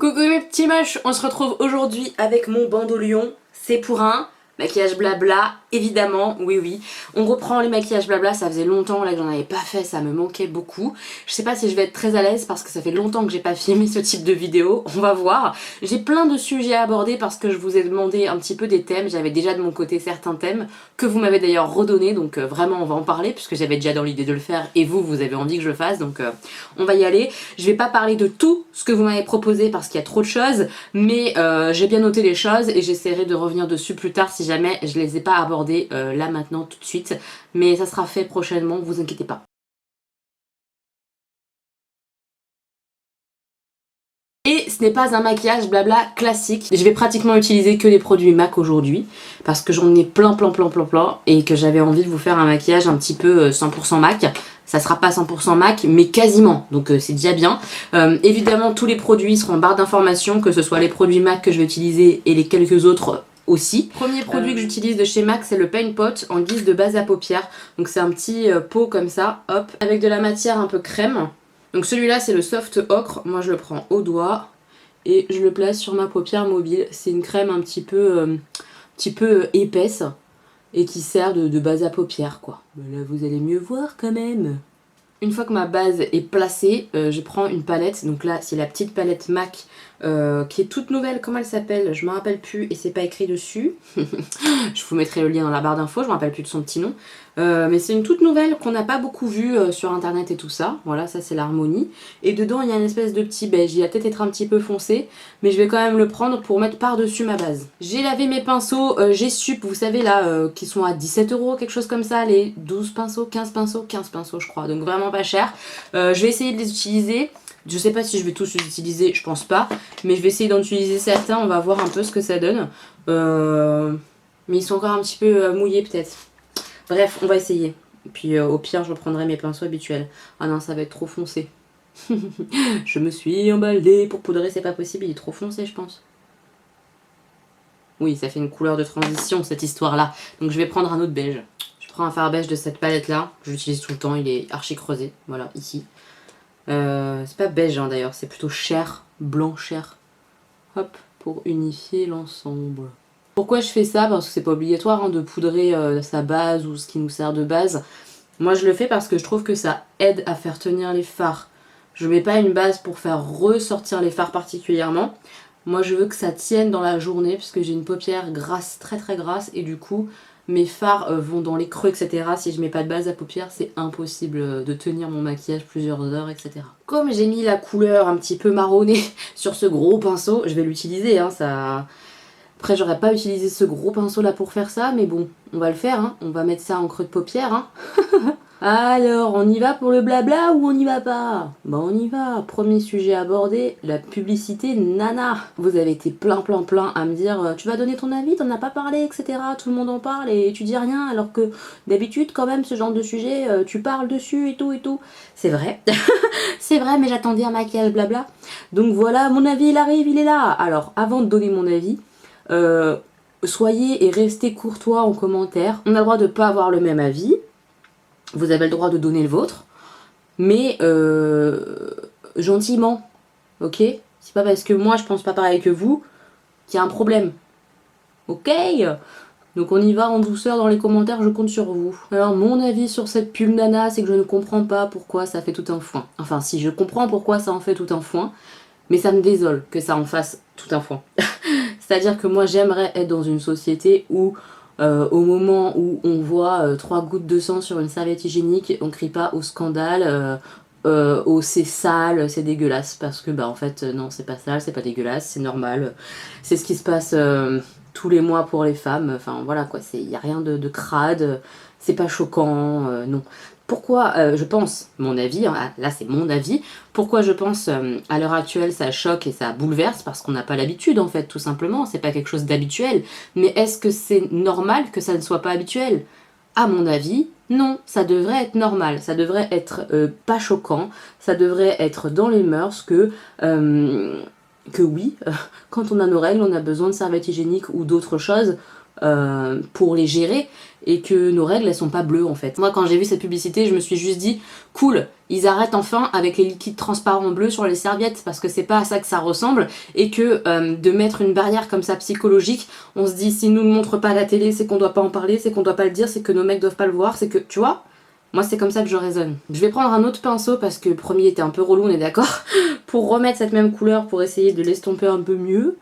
Coucou mes petits moches, on se retrouve aujourd'hui avec mon bandolion. C'est pour un maquillage blabla, évidemment, oui. On reprend les maquillages blabla, ça faisait longtemps là que j'en avais pas fait, ça me manquait beaucoup. Je sais pas si je vais être très à l'aise parce que ça fait longtemps que j'ai pas filmé ce type de vidéo, on va voir. J'ai plein de sujets à aborder parce que je vous ai demandé un petit peu des thèmes, j'avais déjà de mon côté certains thèmes que vous m'avez d'ailleurs redonné, donc vraiment on va en parler puisque j'avais déjà dans l'idée de le faire et vous avez envie que je le fasse, donc on va y aller. Je vais pas parler de tout ce que vous m'avez proposé parce qu'il y a trop de choses, mais j'ai bien noté les choses et j'essaierai de revenir dessus plus tard si jamais je les ai pas abordés là maintenant tout de suite, mais ça sera fait prochainement, vous inquiétez pas. Et ce n'est pas un maquillage blabla classique. Je vais pratiquement utiliser que les produits MAC aujourd'hui parce que j'en ai plein et que j'avais envie de vous faire un maquillage un petit peu 100% MAC. Ça sera pas 100% MAC mais quasiment, donc c'est déjà bien. Évidemment tous les produits seront en barre d'informations, que ce soit les produits MAC que je vais utiliser et les quelques autres aussi. Premier produit que j'utilise de chez MAC, c'est le Paint Pot en guise de base à paupières. Donc c'est un petit pot comme ça, hop, avec de la matière un peu crème. Donc celui-là c'est le Soft Ocre, moi je le prends au doigt et je le place sur ma paupière mobile. C'est une crème un petit peu épaisse et qui sert de base à paupières quoi. Mais là vous allez mieux voir quand même. Une fois que ma base est placée, je prends une palette, donc là c'est la petite palette MAC qui est toute nouvelle, comment elle s'appelle, je me rappelle plus et c'est pas écrit dessus. Je vous mettrai le lien dans la barre d'infos, je me rappelle plus de son petit nom. Mais c'est une toute nouvelle qu'on n'a pas beaucoup vue sur internet et tout ça. Voilà, ça c'est l'Harmonie. Et dedans il y a une espèce de petit beige, il va peut-être être un petit peu foncé, mais je vais quand même le prendre pour mettre par-dessus ma base. J'ai lavé mes pinceaux G-Sup, vous savez là, qui sont à 17 €, quelque chose comme ça, les 12 pinceaux, 15 pinceaux je crois, donc vraiment pas cher. Je vais essayer de les utiliser. Je sais pas si je vais tous les utiliser, je pense pas, mais je vais essayer d'en utiliser certains, on va voir un peu ce que ça donne. Mais ils sont encore un petit peu mouillés peut-être. Bref, on va essayer. Et puis au pire, je reprendrai mes pinceaux habituels. Ah non, ça va être trop foncé. Je me suis emballée pour poudrer, c'est pas possible, il est trop foncé je pense. Oui, ça fait une couleur de transition cette histoire-là. Donc je vais prendre un autre beige. Je prends un fard beige de cette palette-là, je l'utilise tout le temps, il est archi creusé, voilà, ici. C'est pas beige hein, d'ailleurs, c'est plutôt chair, blanc chair. Hop, pour unifier l'ensemble. Pourquoi je fais ça? Parce que c'est pas obligatoire hein, de poudrer sa base ou ce qui nous sert de base. Moi je le fais parce que je trouve que ça aide à faire tenir les fards. Je mets pas une base pour faire ressortir les fards particulièrement. Moi je veux que ça tienne dans la journée puisque j'ai une paupière grasse, très grasse, et du coup mes fards vont dans les creux, etc. Si je mets pas de base à paupières, c'est impossible de tenir mon maquillage plusieurs heures, etc. Comme j'ai mis la couleur un petit peu marronnée sur ce gros pinceau, je vais l'utiliser, hein, ça... Après j'aurais pas utilisé ce gros pinceau là pour faire ça, mais bon, on va le faire, hein. On va mettre ça en creux de paupière, hein. Alors, on y va pour le blabla ou on y va pas? Bah on y va. Premier sujet abordé, la publicité nana. Vous avez été plein à me dire tu vas donner ton avis, t'en as pas parlé, etc. Tout le monde en parle et tu dis rien, alors que d'habitude quand même ce genre de sujet, tu parles dessus et tout. C'est vrai. C'est vrai, mais j'attendais un maquillage blabla. Donc voilà, mon avis il arrive, il est là. Alors, avant de donner mon avis, soyez et restez courtois en commentaire. On a le droit de pas avoir le même avis. Vous avez le droit de donner le vôtre, mais gentiment, ok? C'est pas parce que moi je pense pas pareil que vous qu'il y a un problème, ok? Donc on y va en douceur dans les commentaires, je compte sur vous. Alors mon avis sur cette pub nana, c'est que je ne comprends pas pourquoi ça fait tout un foin. Enfin si, je comprends pourquoi ça en fait tout un foin, mais ça me désole que ça en fasse tout un foin. C'est-à-dire que moi j'aimerais être dans une société où au moment où on voit 3 gouttes de sang sur une serviette hygiénique, on crie pas au scandale, au c'est sale, c'est dégueulasse, parce que bah en fait non, c'est pas sale, c'est pas dégueulasse, c'est normal, c'est ce qui se passe tous les mois pour les femmes, enfin voilà quoi, il y a rien de crade, c'est pas choquant, non. Pourquoi je pense, mon avis, hein, là c'est mon avis, pourquoi je pense à l'heure actuelle ça choque et ça bouleverse, parce qu'on n'a pas l'habitude en fait, tout simplement, c'est pas quelque chose d'habituel. Mais est-ce que c'est normal que ça ne soit pas habituel? À mon avis, non, ça devrait être normal, ça devrait être pas choquant, ça devrait être dans les mœurs que oui, quand on a nos règles, on a besoin de serviettes hygiéniques ou d'autres choses, pour les gérer et que nos règles elles sont pas bleues en fait. Moi quand j'ai vu cette publicité je me suis juste dit cool, ils arrêtent enfin avec les liquides transparents bleus sur les serviettes parce que c'est pas à ça que ça ressemble et que de mettre une barrière comme ça psychologique, on se dit si nous ne montre pas à la télé c'est qu'on doit pas en parler, c'est qu'on doit pas le dire, c'est que nos mecs doivent pas le voir, c'est que tu vois. Moi c'est comme ça que je raisonne. Je vais prendre un autre pinceau parce que le premier était un peu relou, on est d'accord, pour remettre cette même couleur pour essayer de l'estomper un peu mieux.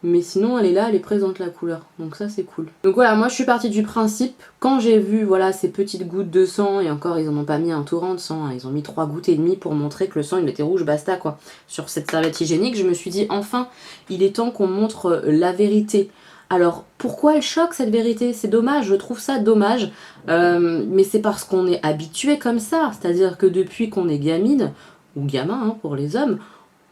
Mais sinon elle est là, elle est présente la couleur, donc ça c'est cool. Donc voilà, moi je suis partie du principe, quand j'ai vu voilà ces petites gouttes de sang, et encore ils en ont pas mis un torrent de sang, hein, ils ont mis 3 gouttes et demie pour montrer que le sang il était rouge, basta quoi. Sur cette serviette hygiénique, je me suis dit enfin, il est temps qu'on montre la vérité. Alors pourquoi elle choque cette vérité? C'est dommage, je trouve ça dommage, mais c'est parce qu'on est habitué comme ça, c'est-à-dire que depuis qu'on est gamine, ou gamin hein, pour les hommes,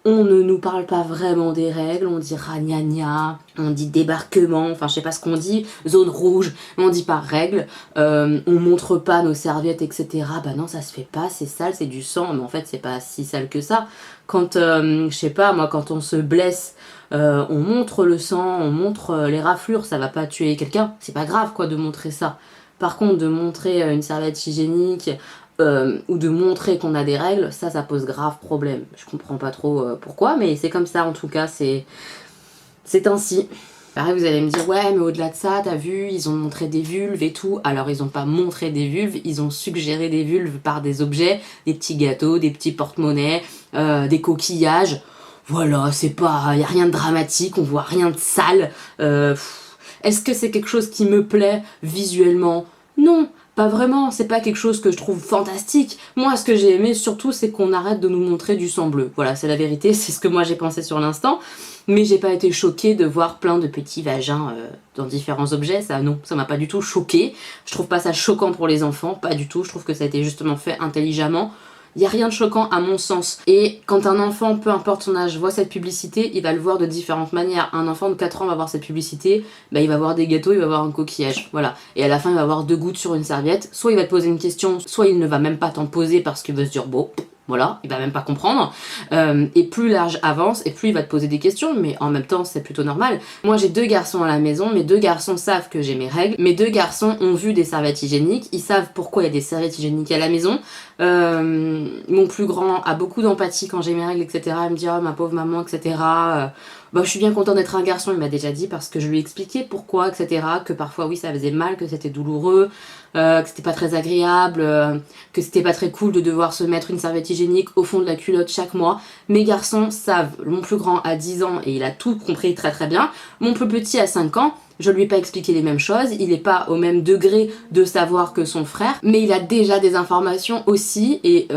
on ne nous parle pas vraiment des règles, on dit ragnagna, on dit débarquement, enfin je sais pas ce qu'on dit, zone rouge, mais on dit pas règles, on montre pas nos serviettes, etc. Bah non ça se fait pas, c'est sale, c'est du sang, mais en fait c'est pas si sale que ça. Quand, je sais pas moi, quand on se blesse, on montre le sang, on montre les raflures, ça va pas tuer quelqu'un, c'est pas grave quoi de montrer ça. Par contre de montrer une serviette hygiénique, ou de montrer qu'on a des règles, ça pose grave problème. Je comprends pas trop pourquoi, mais c'est comme ça en tout cas, c'est ainsi. Pareil, vous allez me dire, ouais, mais au-delà de ça, t'as vu, ils ont montré des vulves et tout. Alors, ils ont pas montré des vulves, ils ont suggéré des vulves par des objets, des petits gâteaux, des petits porte-monnaies, des coquillages. Voilà, c'est pas, y a rien de dramatique, on voit rien de sale. Est-ce que c'est quelque chose qui me plaît visuellement? Non. Pas vraiment, c'est pas quelque chose que je trouve fantastique. Moi, ce que j'ai aimé surtout, c'est qu'on arrête de nous montrer du sang bleu. Voilà, c'est la vérité, c'est ce que moi j'ai pensé sur l'instant. Mais j'ai pas été choquée de voir plein de petits vagins dans différents objets. Ça, non, ça m'a pas du tout choquée. Je trouve pas ça choquant pour les enfants, pas du tout. Je trouve que ça a été justement fait intelligemment. Il n'y a rien de choquant à mon sens. Et quand un enfant, peu importe son âge, voit cette publicité, il va le voir de différentes manières. Un enfant de 4 ans va voir cette publicité, bah, il va voir des gâteaux, il va voir un coquillage. Voilà. Et à la fin, il va avoir 2 gouttes sur une serviette. Soit il va te poser une question, soit il ne va même pas t'en poser parce qu'il veut se dire bon. Voilà, il va même pas comprendre. Et plus l'âge avance, et plus il va te poser des questions, mais en même temps, c'est plutôt normal. Moi, j'ai 2 garçons à la maison, mes 2 garçons savent que j'ai mes règles. Mes 2 garçons ont vu des serviettes hygiéniques, ils savent pourquoi il y a des serviettes hygiéniques à la maison. Mon plus grand a beaucoup d'empathie quand j'ai mes règles, etc. Il me dit, oh ma pauvre maman, etc. Bah, je suis bien content d'être un garçon, il m'a déjà dit, parce que je lui ai expliqué pourquoi, etc. Que parfois, oui, ça faisait mal, que c'était douloureux, que c'était pas très agréable, que c'était pas très cool de devoir se mettre une serviette hygiénique au fond de la culotte chaque mois. Mes garçons savent, mon plus grand a 10 ans et il a tout compris très très bien. Mon plus petit a 5 ans. Je lui ai pas expliqué les mêmes choses, il n'est pas au même degré de savoir que son frère, mais il a déjà des informations aussi et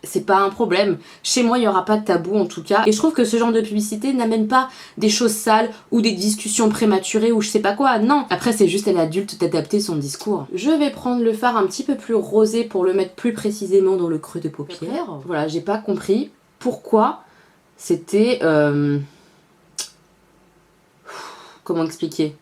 c'est pas un problème. Chez moi, il n'y aura pas de tabou en tout cas. Et je trouve que ce genre de publicité n'amène pas des choses sales ou des discussions prématurées ou je sais pas quoi. Non, après c'est juste à l'adulte d'adapter son discours. Je vais prendre le fard un petit peu plus rosé pour le mettre plus précisément dans le creux de paupière. Voilà, j'ai pas compris pourquoi c'était... Comment expliquer?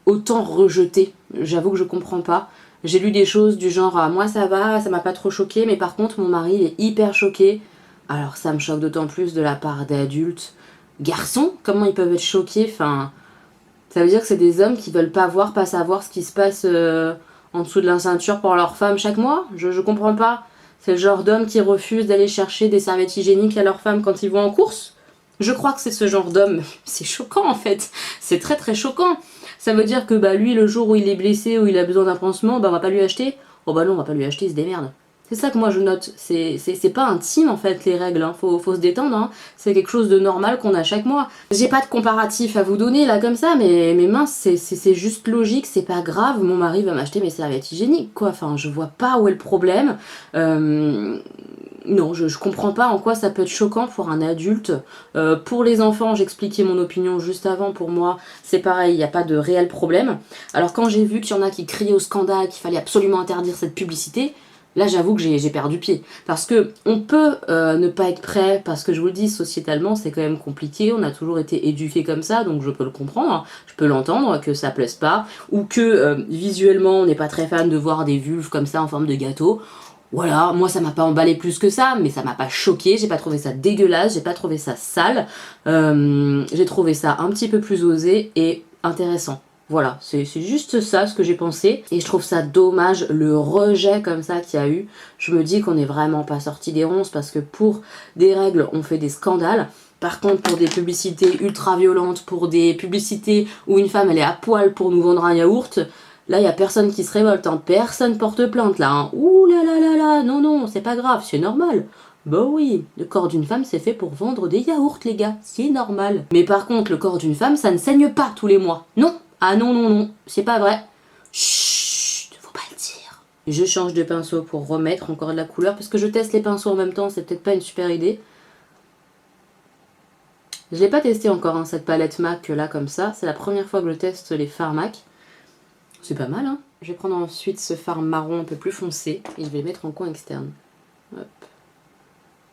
Autant rejeté. J'avoue que je comprends pas. J'ai lu des choses du genre moi ça va, ça m'a pas trop choqué, mais par contre mon mari il est hyper choqué. Alors ça me choque d'autant plus de la part d'adultes. Garçons, comment ils peuvent être choqués? Enfin, ça veut dire que c'est des hommes qui veulent pas voir, pas savoir ce qui se passe en dessous de la ceinture pour leur femme chaque mois? Je comprends pas. C'est le genre d'hommes qui refusent d'aller chercher des serviettes hygiéniques à leur femme quand ils vont en course? Je crois que c'est ce genre d'homme. C'est choquant en fait. C'est très très choquant. Ça veut dire que bah lui, le jour où il est blessé, où il a besoin d'un pansement, bah on va pas lui acheter. Oh bah non, on va pas lui acheter, il se démerde. C'est ça que moi je note. C'est pas intime en fait les règles. Hein. Faut se détendre. Hein. C'est quelque chose de normal qu'on a chaque mois. J'ai pas de comparatif à vous donner là comme ça, mais mince, c'est juste logique. C'est pas grave. Mon mari va m'acheter mes serviettes hygiéniques quoi. Enfin, je vois pas où est le problème. Non, je comprends pas en quoi ça peut être choquant pour un adulte. Pour les enfants, j'expliquais mon opinion juste avant, pour moi c'est pareil, il n'y a pas de réel problème. Alors quand j'ai vu qu'il y en a qui criaient au scandale, qu'il fallait absolument interdire cette publicité, là j'avoue que j'ai perdu pied. Parce que on peut ne pas être prêt, parce que je vous le dis, sociétalement c'est quand même compliqué, on a toujours été éduqués comme ça, donc je peux le comprendre, je peux l'entendre, que ça plaise pas, ou que visuellement on n'est pas très fan de voir des vulves comme ça en forme de gâteau. Voilà, moi ça m'a pas emballé plus que ça, mais ça m'a pas choqué, j'ai pas trouvé ça dégueulasse, j'ai pas trouvé ça sale, j'ai trouvé ça un petit peu plus osé et intéressant. Voilà, c'est juste ça ce que j'ai pensé. Et je trouve ça dommage, le rejet comme ça qu'il y a eu. Je me dis qu'on n'est vraiment pas sorti des ronces parce que pour des règles, on fait des scandales. Par contre, pour des publicités ultra violentes, pour des publicités où une femme elle est à poil pour nous vendre un yaourt, là il y a personne qui se révolte, hein. Personne porte plainte là. Hein. Ouh là là là là, non non, c'est pas grave, c'est normal. Bah oui, le corps d'une femme c'est fait pour vendre des yaourts les gars, c'est normal. Mais par contre, le corps d'une femme ça ne saigne pas tous les mois. Non. Ah non, non, non, c'est pas vrai. Chut, faut pas le dire. Je change de pinceau pour remettre encore de la couleur, parce que je teste les pinceaux en même temps, c'est peut-être pas une super idée. Je l'ai pas testé encore, hein, cette palette MAC là comme ça. C'est la première fois que je teste les fards MAC. C'est pas mal, hein. Je vais prendre ensuite ce fard marron un peu plus foncé, et je vais le mettre en coin externe. Hop.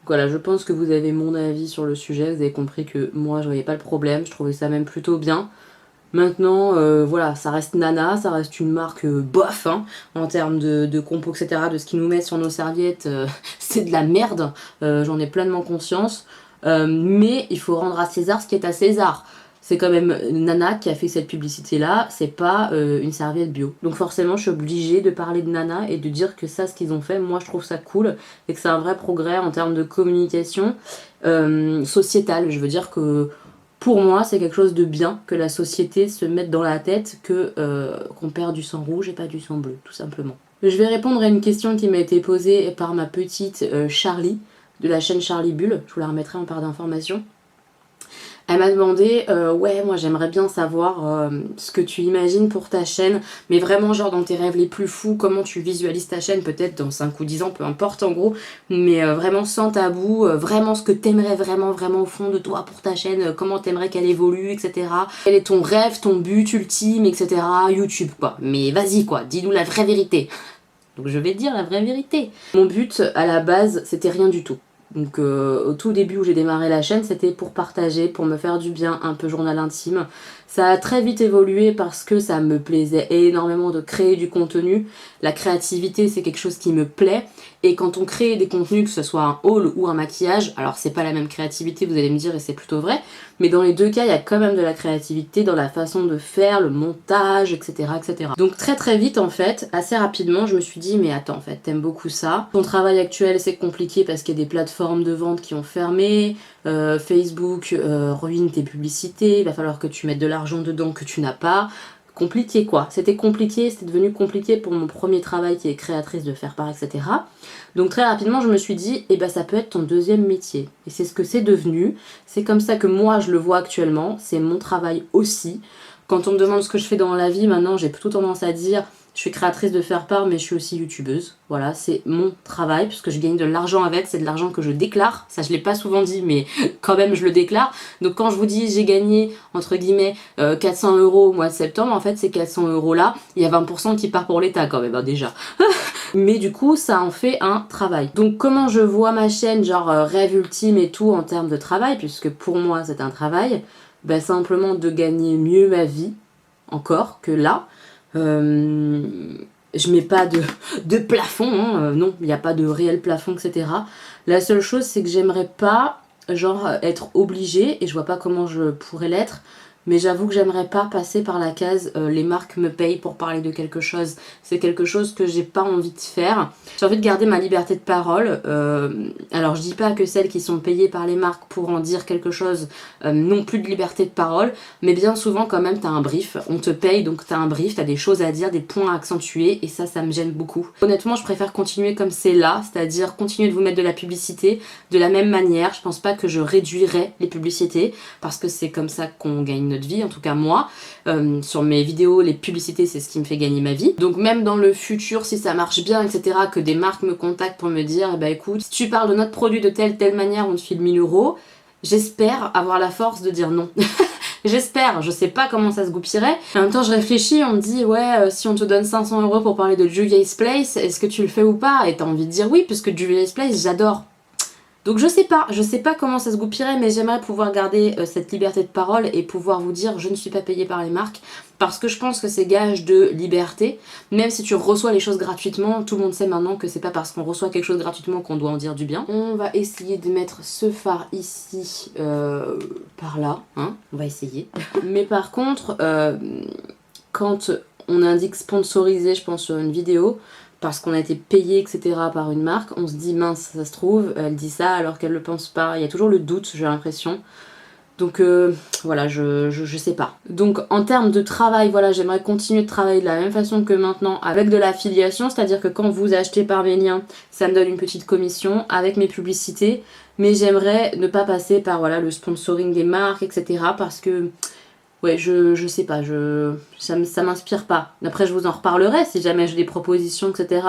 Voilà, je pense que vous avez mon avis sur le sujet, vous avez compris que moi je voyais pas le problème, je trouvais ça même plutôt bien. Maintenant, voilà, ça reste Nana, ça reste une marque bof, hein, en termes de compo, etc., de ce qu'ils nous mettent sur nos serviettes, c'est de la merde, j'en ai pleinement conscience, mais il faut rendre à César ce qui est à César. C'est quand même Nana qui a fait cette publicité-là, c'est pas une serviette bio. Donc forcément, je suis obligée de parler de Nana et de dire que ça, ce qu'ils ont fait, moi je trouve ça cool, et que c'est un vrai progrès en termes de communication sociétale. Je veux dire que pour moi, c'est quelque chose de bien que la société se mette dans la tête que qu'on perd du sang rouge et pas du sang bleu, tout simplement. Je vais répondre à une question qui m'a été posée par ma petite Charlie, de la chaîne Charlie Bull. Je vous la remettrai en barre d'informations. Elle m'a demandé, ouais, moi j'aimerais bien savoir ce que tu imagines pour ta chaîne, mais vraiment genre dans tes rêves les plus fous, comment tu visualises ta chaîne, peut-être dans 5 ou 10 ans, peu importe en gros, mais vraiment sans tabou, vraiment ce que t'aimerais vraiment au fond de toi pour ta chaîne, comment t'aimerais qu'elle évolue, etc. Quel est ton rêve, ton but ultime, etc. YouTube quoi, mais vas-y quoi, dis-nous la vraie vérité. Donc je vais te dire la vraie vérité. Mon but à la base, c'était rien du tout. Donc au tout début où j'ai démarré la chaîne, c'était pour partager, pour me faire du bien, un peu journal intime. Ça a très vite évolué parce que ça me plaisait énormément de créer du contenu. La créativité, c'est quelque chose qui me plaît. Et quand on crée des contenus, que ce soit un haul ou un maquillage, alors c'est pas la même créativité, vous allez me dire, et c'est plutôt vrai, mais dans les deux cas, il y a quand même de la créativité dans la façon de faire, le montage, etc., etc. Donc très très vite, en fait, assez rapidement, je me suis dit, mais attends, en fait, t'aimes beaucoup ça. Ton travail actuel, c'est compliqué parce qu'il y a des plateformes de vente qui ont fermé, Facebook ruine tes publicités, il va falloir que tu mettes de l'argent dedans que tu n'as pas. Compliqué quoi, c'était compliqué, c'était devenu compliqué pour mon premier travail qui est créatrice de faire part, etc. Donc très rapidement je me suis dit, eh ben ça peut être ton deuxième métier. Et c'est ce que c'est devenu, c'est comme ça que moi je le vois actuellement, c'est mon travail aussi. Quand on me demande ce que je fais dans la vie, maintenant j'ai plutôt tendance à dire, je suis créatrice de faire part, mais je suis aussi youtubeuse. Voilà, c'est mon travail, puisque je gagne de l'argent avec, c'est de l'argent que je déclare. Ça, je l'ai pas souvent dit, mais quand même, je le déclare. Donc, quand je vous dis j'ai gagné, entre guillemets, 400 € au mois de septembre, en fait, ces 400 € là, il y a 20% qui part pour l'État quand même, hein, déjà. Mais du coup, ça en fait un travail. Donc, comment je vois ma chaîne, genre rêve ultime et tout, en termes de travail, puisque pour moi, c'est un travail, ben, simplement de gagner mieux ma vie, encore, que là. Je mets pas de plafond, hein, non, il n'y a pas de réel plafond, etc. La seule chose, c'est que j'aimerais pas, genre, être obligée, et je vois pas comment je pourrais l'être, mais j'avoue que j'aimerais pas passer par la case les marques me payent pour parler de quelque chose. C'est quelque chose que j'ai pas envie de faire. J'ai envie de garder ma liberté de parole. Alors je dis pas que celles qui sont payées par les marques pour en dire quelque chose n'ont plus de liberté de parole, mais bien souvent quand même t'as un brief. On te paye donc t'as un brief, t'as des choses à dire, des points à accentuer, et ça me gêne beaucoup. Honnêtement je préfère continuer comme c'est là, c'est-à-dire continuer de vous mettre de la publicité de la même manière. Je pense pas que je réduirais les publicités, parce que c'est comme ça qu'on gagne notre vie, en tout cas moi. Sur mes vidéos, les publicités, c'est ce qui me fait gagner ma vie. Donc même dans le futur, si ça marche bien, etc., que des marques me contactent pour me dire, eh ben écoute, si tu parles de notre produit de telle manière, on te file 1000 €, j'espère avoir la force de dire non. J'espère, je sais pas comment ça se goupillerait. En même temps, je réfléchis, on me dit, ouais, si on te donne 500 € pour parler de Juvia's Place, est-ce que tu le fais ou pas? Et t'as envie de dire oui, puisque Juvia's Place, j'adore. Donc je sais pas comment ça se goupillerait, mais j'aimerais pouvoir garder cette liberté de parole et pouvoir vous dire je ne suis pas payée par les marques, parce que je pense que c'est gage de liberté. Même si tu reçois les choses gratuitement, tout le monde sait maintenant que c'est pas parce qu'on reçoit quelque chose gratuitement qu'on doit en dire du bien. On va essayer de mettre ce fard ici, par là, hein, on va essayer. Mais par contre, quand on indique sponsorisé, je pense, sur une vidéo, parce qu'on a été payé, etc. par une marque, on se dit mince, ça se trouve, elle dit ça alors qu'elle le pense pas. Il y a toujours le doute, j'ai l'impression. Donc voilà, je sais pas. Donc en termes de travail, voilà, j'aimerais continuer de travailler de la même façon que maintenant avec de l'affiliation, c'est-à-dire que quand vous achetez par mes liens, ça me donne une petite commission avec mes publicités, mais j'aimerais ne pas passer par voilà, le sponsoring des marques, etc. parce que ouais, je sais pas, ça m'inspire pas. Après, je vous en reparlerai si jamais j'ai des propositions, etc.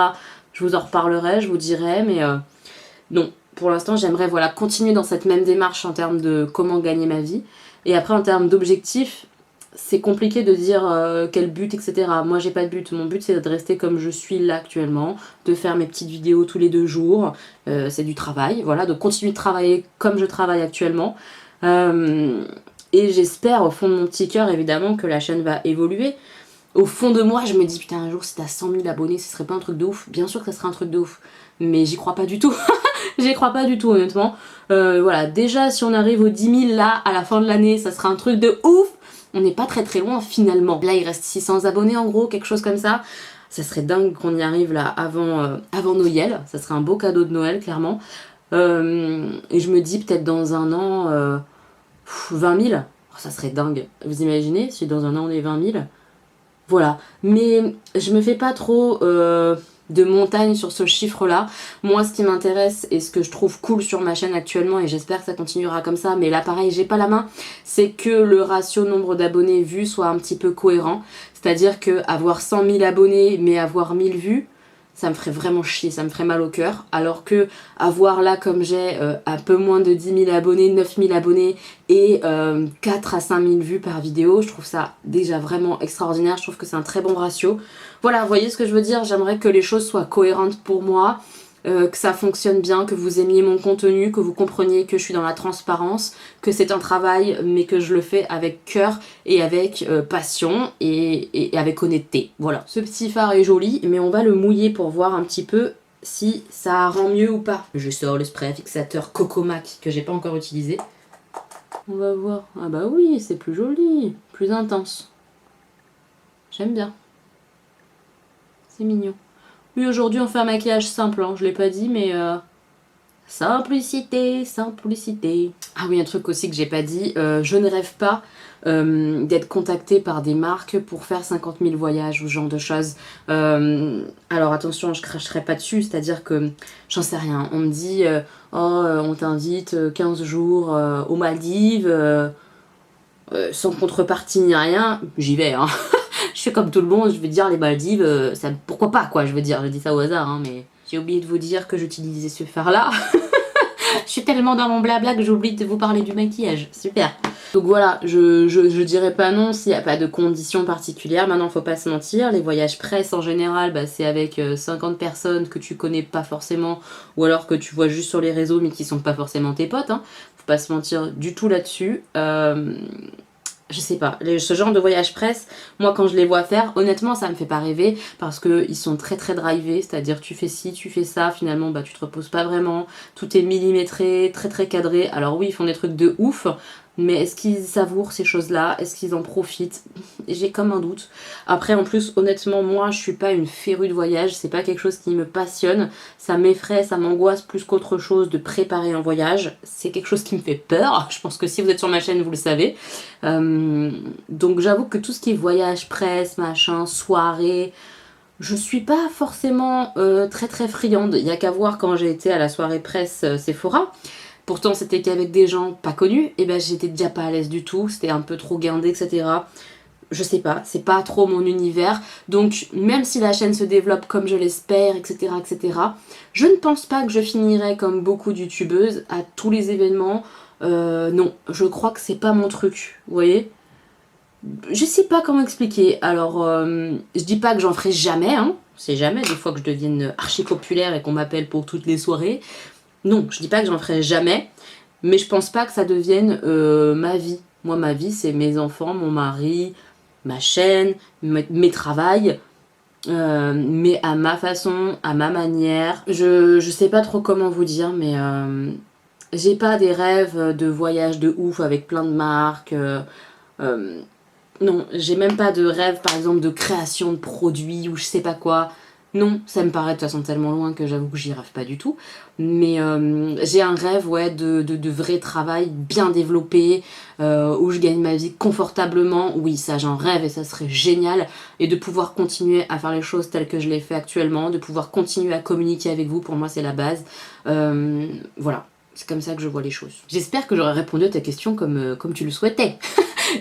Je vous en reparlerai, je vous dirai, mais non. Pour l'instant, j'aimerais voilà, continuer dans cette même démarche en termes de comment gagner ma vie. Et après, en termes d'objectifs, c'est compliqué de dire quel but, etc. Moi, j'ai pas de but. Mon but, c'est de rester comme je suis là actuellement, de faire mes petites vidéos tous les 2 jours. C'est du travail, voilà, de continuer de travailler comme je travaille actuellement. Et j'espère au fond de mon petit cœur, évidemment, que la chaîne va évoluer. Au fond de moi, je me dis, putain, un jour, si t'as 100 000 abonnés, ce serait pas un truc de ouf. Bien sûr que ça serait un truc de ouf. Mais j'y crois pas du tout. J'y crois pas du tout, honnêtement. Voilà, déjà, si on arrive aux 10 000 là, à la fin de l'année, ça sera un truc de ouf. On n'est pas très très loin, finalement. Là, il reste 600 abonnés, en gros, quelque chose comme ça. Ça serait dingue qu'on y arrive, là, avant Noël. Ça serait un beau cadeau de Noël, clairement. Et je me dis, peut-être dans un an, 20 000. Oh, ça serait dingue. Vous imaginez, si dans un an, on est 20 000 ? Voilà, mais je me fais pas trop de montagne sur ce chiffre-là. Moi, ce qui m'intéresse et ce que je trouve cool sur ma chaîne actuellement, et j'espère que ça continuera comme ça, mais là, pareil, j'ai pas la main, c'est que le ratio nombre d'abonnés vus soit un petit peu cohérent. C'est-à-dire que avoir 100 000 abonnés, mais avoir 1000 vues, ça me ferait vraiment chier, ça me ferait mal au cœur. Alors que avoir là, comme j'ai, un peu moins de 10 000 abonnés, 9 000 abonnés et 4 à 5 000 vues par vidéo, je trouve ça déjà vraiment extraordinaire. Je trouve que c'est un très bon ratio. Voilà, vous voyez ce que je veux dire? J'aimerais que les choses soient cohérentes pour moi, que ça fonctionne bien, que vous aimiez mon contenu, que vous compreniez que je suis dans la transparence, que c'est un travail, mais que je le fais avec cœur et avec passion et avec honnêteté. Voilà. Ce petit phare est joli, mais on va le mouiller pour voir un petit peu si ça rend mieux ou pas. Je sors le spray fixateur Cocomac que j'ai pas encore utilisé. On va voir. Ah bah oui, c'est plus joli, plus intense. J'aime bien. C'est mignon. Oui, aujourd'hui on fait un maquillage simple, hein. Je l'ai pas dit, mais simplicité, simplicité. Ah oui, un truc aussi que j'ai pas dit, je ne rêve pas d'être contactée par des marques pour faire 50 000 voyages ou ce genre de choses. Alors attention, je cracherai pas dessus, c'est-à-dire que j'en sais rien. On me dit, on t'invite 15 jours aux Maldives, sans contrepartie ni rien, j'y vais, hein. Je fais comme tout le monde, je veux dire les Maldives, ça, pourquoi pas quoi, je veux dire, je dis ça au hasard, hein, mais j'ai oublié de vous dire que j'utilisais ce fard là. Je suis tellement dans mon blabla que j'ai oublié de vous parler du maquillage, super. Donc voilà, je dirais pas non s'il n'y a pas de conditions particulières. Maintenant, faut pas se mentir, les voyages presse en général, bah, c'est avec 50 personnes que tu connais pas forcément, ou alors que tu vois juste sur les réseaux mais qui sont pas forcément tes potes, hein. Faut pas se mentir du tout là-dessus. Je sais pas, ce genre de voyage presse, moi quand je les vois faire, honnêtement ça me fait pas rêver parce qu'ils sont très très drivés, c'est-à-dire tu fais ci, tu fais ça, finalement bah tu te reposes pas vraiment, tout est millimétré, très très cadré. Alors oui, ils font des trucs de ouf, mais est-ce qu'ils savourent ces choses-là? Est-ce qu'ils en profitent? J'ai comme un doute. Après en plus honnêtement moi je suis pas une férue de voyage, c'est pas quelque chose qui me passionne, ça m'effraie, ça m'angoisse plus qu'autre chose de préparer un voyage, c'est quelque chose qui me fait peur. Je pense que si vous êtes sur ma chaîne vous le savez. Donc j'avoue que tout ce qui est voyage, presse, machin, soirée, je suis pas forcément très très friande. Il y a qu'à voir quand j'ai été à la soirée presse Sephora. Pourtant c'était qu'avec des gens pas connus, et ben j'étais déjà pas à l'aise du tout, c'était un peu trop guindé, etc. Je sais pas, c'est pas trop mon univers. Donc même si la chaîne se développe comme je l'espère, etc., etc., je ne pense pas que je finirai comme beaucoup de youtubeuses à tous les événements. Non, je crois que c'est pas mon truc, vous voyez. Je sais pas comment expliquer. Alors, je dis pas que j'en ferai jamais, hein. C'est jamais des fois que je devienne archi populaire et qu'on m'appelle pour toutes les soirées. Non, je dis pas que j'en ferai jamais, mais je pense pas que ça devienne ma vie. Moi, ma vie, c'est mes enfants, mon mari, ma chaîne, mes travails, mais à ma façon, à ma manière. Je sais pas trop comment vous dire, mais j'ai pas des rêves de voyage de ouf avec plein de marques. Non, j'ai même pas de rêve par exemple de création de produits ou je sais pas quoi. Non, ça me paraît de toute façon tellement loin que j'avoue que j'y rêve pas du tout. Mais j'ai un rêve ouais, de vrai travail bien développé, où je gagne ma vie confortablement. Oui, ça j'en rêve et ça serait génial. Et de pouvoir continuer à faire les choses telles que je les fais actuellement, de pouvoir continuer à communiquer avec vous, pour moi c'est la base. Voilà, c'est comme ça que je vois les choses. J'espère que j'aurai répondu à ta question comme tu le souhaitais.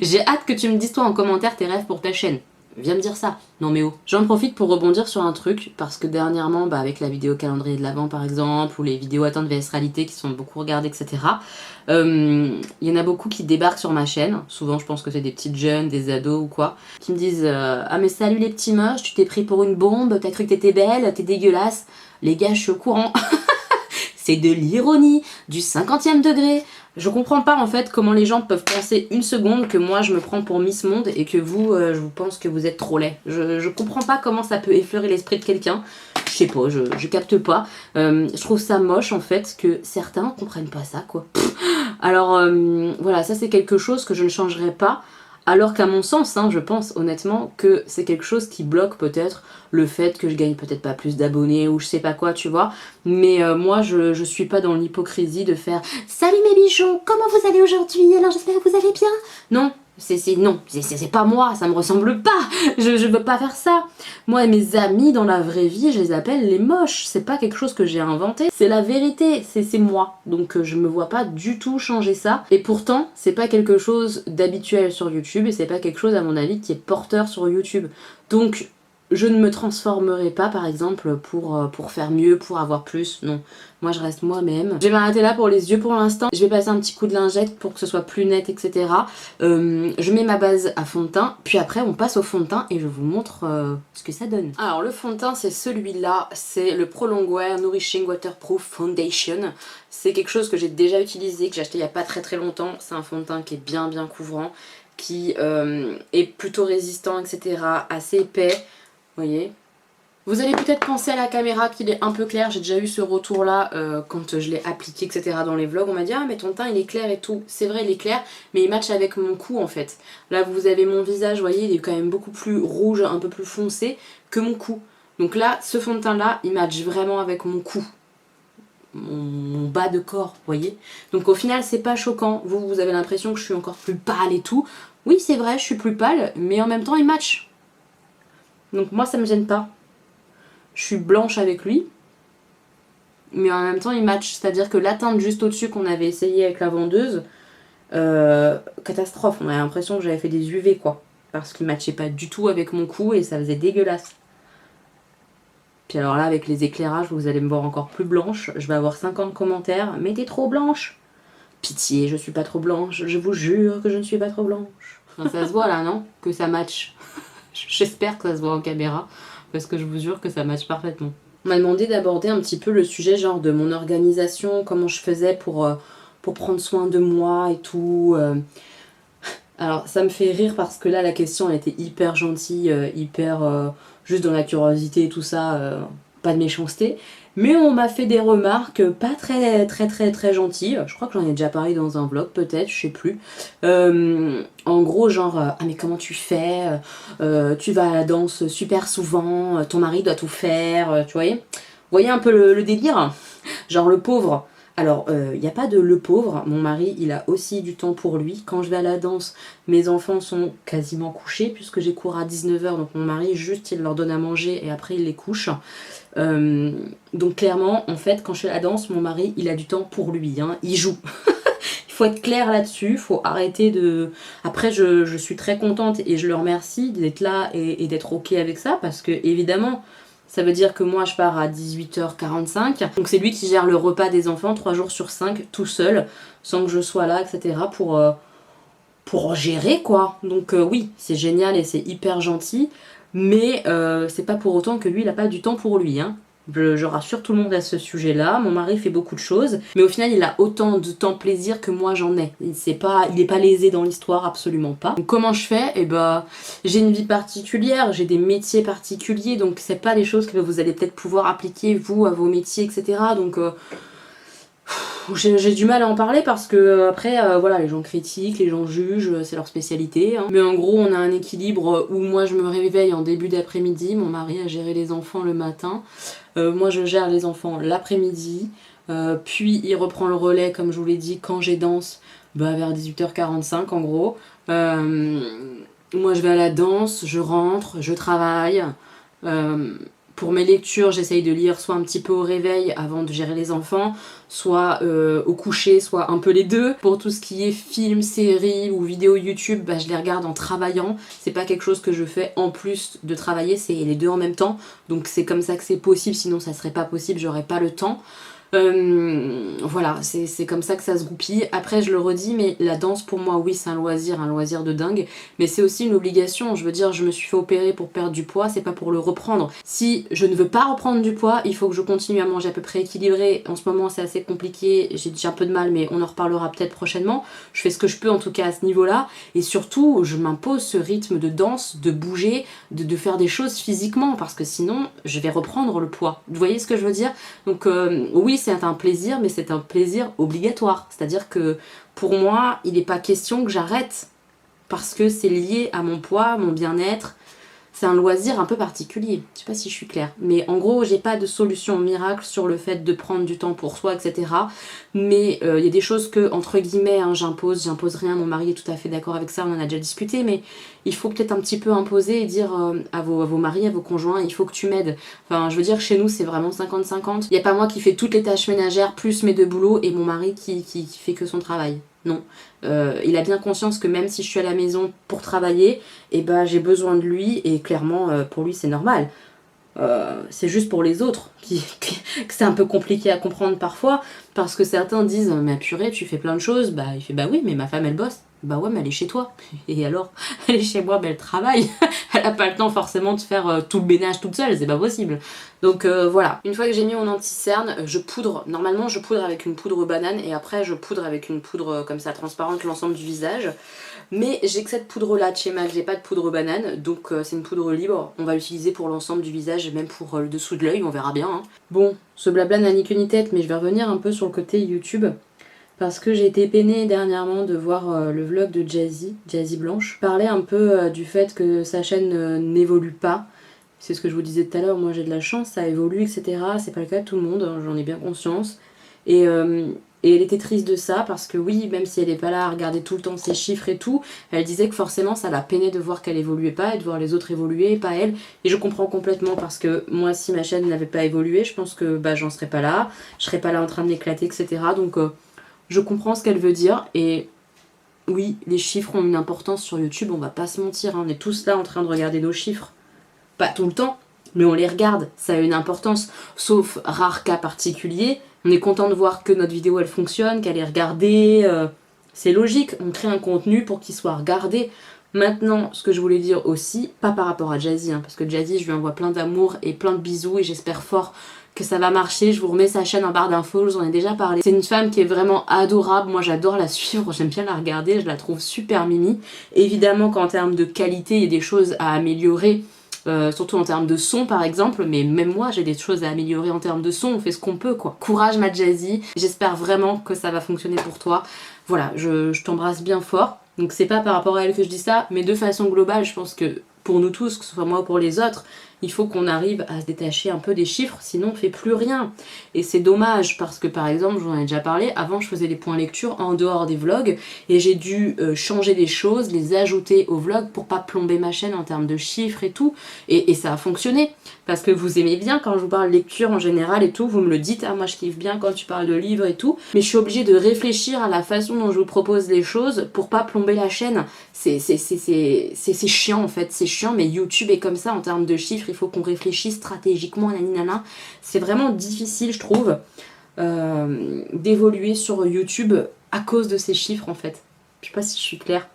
J'ai hâte que tu me dises toi en commentaire tes rêves pour ta chaîne. Viens me dire ça. Non mais oh. J'en profite pour rebondir sur un truc, parce que dernièrement, avec la vidéo calendrier de l'Avent par exemple, ou les vidéos attentes VS Réalité qui sont beaucoup regardées, etc. Il y en a beaucoup qui débarquent sur ma chaîne, souvent je pense que c'est des petites jeunes, des ados ou quoi, qui me disent ah mais salut les petits moches, tu t'es pris pour une bombe, t'as cru que t'étais belle, t'es dégueulasse. Les gars, je suis au courant. C'est de l'ironie, du 50e degré. Je comprends pas en fait comment les gens peuvent penser une seconde que moi je me prends pour Miss Monde et que vous, je vous pense que vous êtes trop laid. Je comprends pas comment ça peut effleurer l'esprit de quelqu'un. Je sais pas, je capte pas. Je trouve ça moche en fait que certains comprennent pas ça quoi. Alors voilà, ça c'est quelque chose que je ne changerai pas. Alors qu'à mon sens, je pense honnêtement que c'est quelque chose qui bloque peut-être le fait que je gagne peut-être pas plus d'abonnés ou je sais pas quoi, tu vois. Mais moi, je suis pas dans l'hypocrisie de faire « Salut mes bichons, comment vous allez aujourd'hui? Alors j'espère que vous allez bien ?» Non, c'est pas moi, ça me ressemble pas. Je veux pas faire ça. Moi, mes amis dans la vraie vie, je les appelle les moches. C'est pas quelque chose que j'ai inventé, c'est la vérité, c'est moi. Donc je me vois pas du tout changer ça. Et pourtant, c'est pas quelque chose d'habituel sur YouTube et c'est pas quelque chose à mon avis qui est porteur sur YouTube. Donc je ne me transformerai pas par exemple pour faire mieux, pour avoir plus, non. Moi je reste moi-même. Je vais m'arrêter là pour les yeux pour l'instant. Je vais passer un petit coup de lingette pour que ce soit plus net, etc. Je mets ma base à fond de teint, puis après on passe au fond de teint et je vous montre ce que ça donne. Alors le fond de teint c'est celui-là, c'est le Pro Longwear Nourishing Waterproof Foundation. C'est quelque chose que j'ai déjà utilisé, que j'ai acheté il n'y a pas très longtemps. C'est un fond de teint qui est bien couvrant, qui est plutôt résistant, etc. Assez épais. Vous voyez, vous allez peut-être penser à la caméra qu'il est un peu clair, j'ai déjà eu ce retour là quand je l'ai appliqué, etc. dans les vlogs, on m'a dit ah mais ton teint il est clair et tout. C'est vrai il est clair mais il match avec mon cou en fait. Là vous avez mon visage, vous voyez il est quand même beaucoup plus rouge, un peu plus foncé que mon cou. Donc là ce fond de teint là il match vraiment avec mon cou, mon bas de corps, vous voyez. Donc au final c'est pas choquant, vous avez l'impression que je suis encore plus pâle et tout. Oui c'est vrai je suis plus pâle mais en même temps il match. Donc moi ça me gêne pas. Je suis blanche avec lui, mais en même temps il match. C'est-à-dire que la teinte juste au-dessus qu'on avait essayé avec la vendeuse, catastrophe. On a l'impression que j'avais fait des UV quoi. Parce qu'il matchait pas du tout avec mon cou et ça faisait dégueulasse. Puis alors là avec les éclairages vous allez me voir encore plus blanche. Je vais avoir 50 commentaires. Mais t'es trop blanche. Pitié, je suis pas trop blanche. Je vous jure que je ne suis pas trop blanche. Enfin, ça se voit là non? Que ça match. J'espère que ça se voit en caméra, parce que je vous jure que ça match parfaitement. On m'a demandé d'aborder un petit peu le sujet genre de mon organisation, comment je faisais pour prendre soin de moi et tout. Alors ça me fait rire parce que là la question elle était hyper gentille, hyper juste dans la curiosité et tout ça, pas de méchanceté. Mais on m'a fait des remarques pas très gentilles. Je crois que j'en ai déjà parlé dans un vlog peut-être, je sais plus. En gros genre ah mais comment tu fais, tu vas à la danse super souvent, ton mari doit tout faire, tu voyez. Vous voyez un peu le délire? Genre le pauvre. Alors, il n'y a pas de le pauvre, mon mari, il a aussi du temps pour lui. Quand je vais à la danse, mes enfants sont quasiment couchés, puisque j'ai cours à 19 h, donc mon mari, juste, il leur donne à manger et après, il les couche. Donc clairement, en fait, quand je fais la danse, mon mari, il a du temps pour lui, il joue. Il faut être clair là-dessus, il faut arrêter de... Après, je suis très contente et je le remercie d'être là et d'être ok avec ça, parce que, évidemment... Ça veut dire que moi je pars à 18 h 45, donc c'est lui qui gère le repas des enfants 3 jours sur 5 tout seul, sans que je sois là, etc. pour gérer quoi. Donc oui, c'est génial et c'est hyper gentil, mais c'est pas pour autant que lui il a pas du temps pour lui. Je rassure tout le monde à ce sujet-là. Mon mari fait beaucoup de choses, mais au final il a autant de temps plaisir que moi j'en ai. Il est pas lésé dans l'histoire, absolument pas. Donc comment je fais? Eh ben, j'ai une vie particulière, j'ai des métiers particuliers, donc c'est pas des choses que vous allez peut-être pouvoir appliquer vous à vos métiers, etc. Donc J'ai du mal à en parler parce que après voilà, les gens critiquent, les gens jugent, c'est leur spécialité, hein. Mais en gros on a un équilibre où moi je me réveille en début d'après-midi, mon mari a géré les enfants le matin, moi je gère les enfants l'après-midi, puis il reprend le relais comme je vous l'ai dit quand j'ai danse, bah vers 18h45 en gros. Moi je vais à la danse, je rentre, je travaille. Pour mes lectures, j'essaye de lire soit un petit peu au réveil avant de gérer les enfants, soit au coucher, soit un peu les deux. Pour tout ce qui est films, séries ou vidéos YouTube, bah, je les regarde en travaillant. C'est pas quelque chose que je fais en plus de travailler, c'est les deux en même temps. Donc c'est comme ça que c'est possible, sinon ça serait pas possible, j'aurais pas le temps. Voilà, c'est comme ça que ça se goupille. Après je le redis, mais la danse pour moi oui c'est un loisir de dingue, mais c'est aussi une obligation. Je veux dire, je me suis fait opérer pour perdre du poids, c'est pas pour le reprendre. Si je ne veux pas reprendre du poids, il faut que je continue à manger à peu près équilibré. En ce moment c'est assez compliqué, j'ai un peu de mal, mais on en reparlera peut-être prochainement. Je fais ce que je peux en tout cas à ce niveau-là, et surtout je m'impose ce rythme de danse, de bouger, de faire des choses physiquement, parce que sinon je vais reprendre le poids. Vous voyez ce que je veux dire? Donc oui, c'est un plaisir, mais c'est un plaisir obligatoire. C'est-à-dire que pour moi, il n'est pas question que j'arrête parce que c'est lié à mon poids, mon bien-être. C'est un loisir un peu particulier. Je sais pas si je suis claire. Mais en gros, j'ai pas de solution miracle sur le fait de prendre du temps pour soi, etc. Mais il y a des choses que, entre guillemets, hein, j'impose rien. Mon mari est tout à fait d'accord avec ça, on en a déjà discuté. Mais il faut peut-être un petit peu imposer et dire à vos maris, à vos conjoints, il faut que tu m'aides. Enfin, je veux dire, chez nous, c'est vraiment 50-50. Il n'y a pas moi qui fais toutes les tâches ménagères, plus mes deux boulots, et mon mari qui fait que son travail. Non. Il a bien conscience que même si je suis à la maison pour travailler, et ben j'ai besoin de lui, et clairement pour lui c'est normal. C'est juste pour les autres que c'est un peu compliqué à comprendre parfois, parce que certains disent mais purée tu fais plein de choses, bah il fait bah oui mais ma femme elle bosse. Bah ouais mais elle est chez toi. Et alors elle est chez moi mais elle travaille. Elle a pas le temps forcément de faire tout le ménage toute seule, c'est pas possible. Donc voilà, une fois que j'ai mis mon anti-cerne, je poudre. Normalement je poudre avec une poudre banane et après je poudre avec une poudre comme ça transparente l'ensemble du visage. Mais j'ai que cette poudre là de chez MAC, j'ai pas de poudre banane, donc c'est une poudre libre. On va l'utiliser pour l'ensemble du visage et même pour le dessous de l'œil, on verra bien. Hein. Bon, ce blabla n'a ni queue ni tête, mais je vais revenir un peu sur le côté YouTube. Parce que j'ai été peinée dernièrement de voir le vlog de Jazzy Blanche, parler un peu du fait que sa chaîne n'évolue pas. C'est ce que je vous disais tout à l'heure, moi j'ai de la chance, ça évolue, etc. C'est pas le cas de tout le monde, hein, j'en ai bien conscience. Et elle était triste de ça parce que oui, même si elle n'est pas là à regarder tout le temps ses chiffres et tout, elle disait que forcément ça la peinait de voir qu'elle évoluait pas et de voir les autres évoluer, pas elle. Et je comprends complètement parce que moi si ma chaîne n'avait pas évolué, je pense que bah, j'en serais pas là, je serais pas là en train de m'éclater, etc. Donc je comprends ce qu'elle veut dire et oui, les chiffres ont une importance sur YouTube, on va pas se mentir, hein, on est tous là en train de regarder nos chiffres. Pas tout le temps, mais on les regarde, ça a une importance, sauf rares cas particuliers. On est content de voir que notre vidéo elle fonctionne, qu'elle est regardée, c'est logique, on crée un contenu pour qu'il soit regardé. Maintenant, ce que je voulais dire aussi, pas par rapport à Jazzy, hein, parce que Jazzy, je lui envoie plein d'amour et plein de bisous et j'espère fort que ça va marcher. Je vous remets sa chaîne en barre d'infos, je vous en ai déjà parlé. C'est une femme qui est vraiment adorable, moi j'adore la suivre, j'aime bien la regarder, je la trouve super mimi. Évidemment qu'en termes de qualité, il y a des choses à améliorer. Surtout en termes de son par exemple, mais même moi j'ai des choses à améliorer en termes de son, on fait ce qu'on peut quoi. Courage ma Jazzy, j'espère vraiment que ça va fonctionner pour toi. Voilà, je t'embrasse bien fort. Donc c'est pas par rapport à elle que je dis ça, mais de façon globale je pense que pour nous tous, que ce soit moi ou pour les autres, il faut qu'on arrive à se détacher un peu des chiffres, sinon on fait plus rien. Et c'est dommage parce que par exemple, je vous en ai déjà parlé, avant je faisais des points lecture en dehors des vlogs et j'ai dû changer des choses, les ajouter au vlog pour pas plomber ma chaîne en termes de chiffres et tout. Et ça a fonctionné parce que vous aimez bien quand je vous parle lecture en général et tout, vous me le dites, ah moi je kiffe bien quand tu parles de livres et tout, mais je suis obligée de réfléchir à la façon dont je vous propose les choses pour pas plomber la chaîne. C'est chiant en fait, c'est chiant, mais YouTube est comme ça en termes de chiffres, il faut qu'on réfléchisse stratégiquement, naninana. C'est vraiment difficile, je trouve, d'évoluer sur YouTube à cause de ces chiffres en fait. Je sais pas si je suis claire.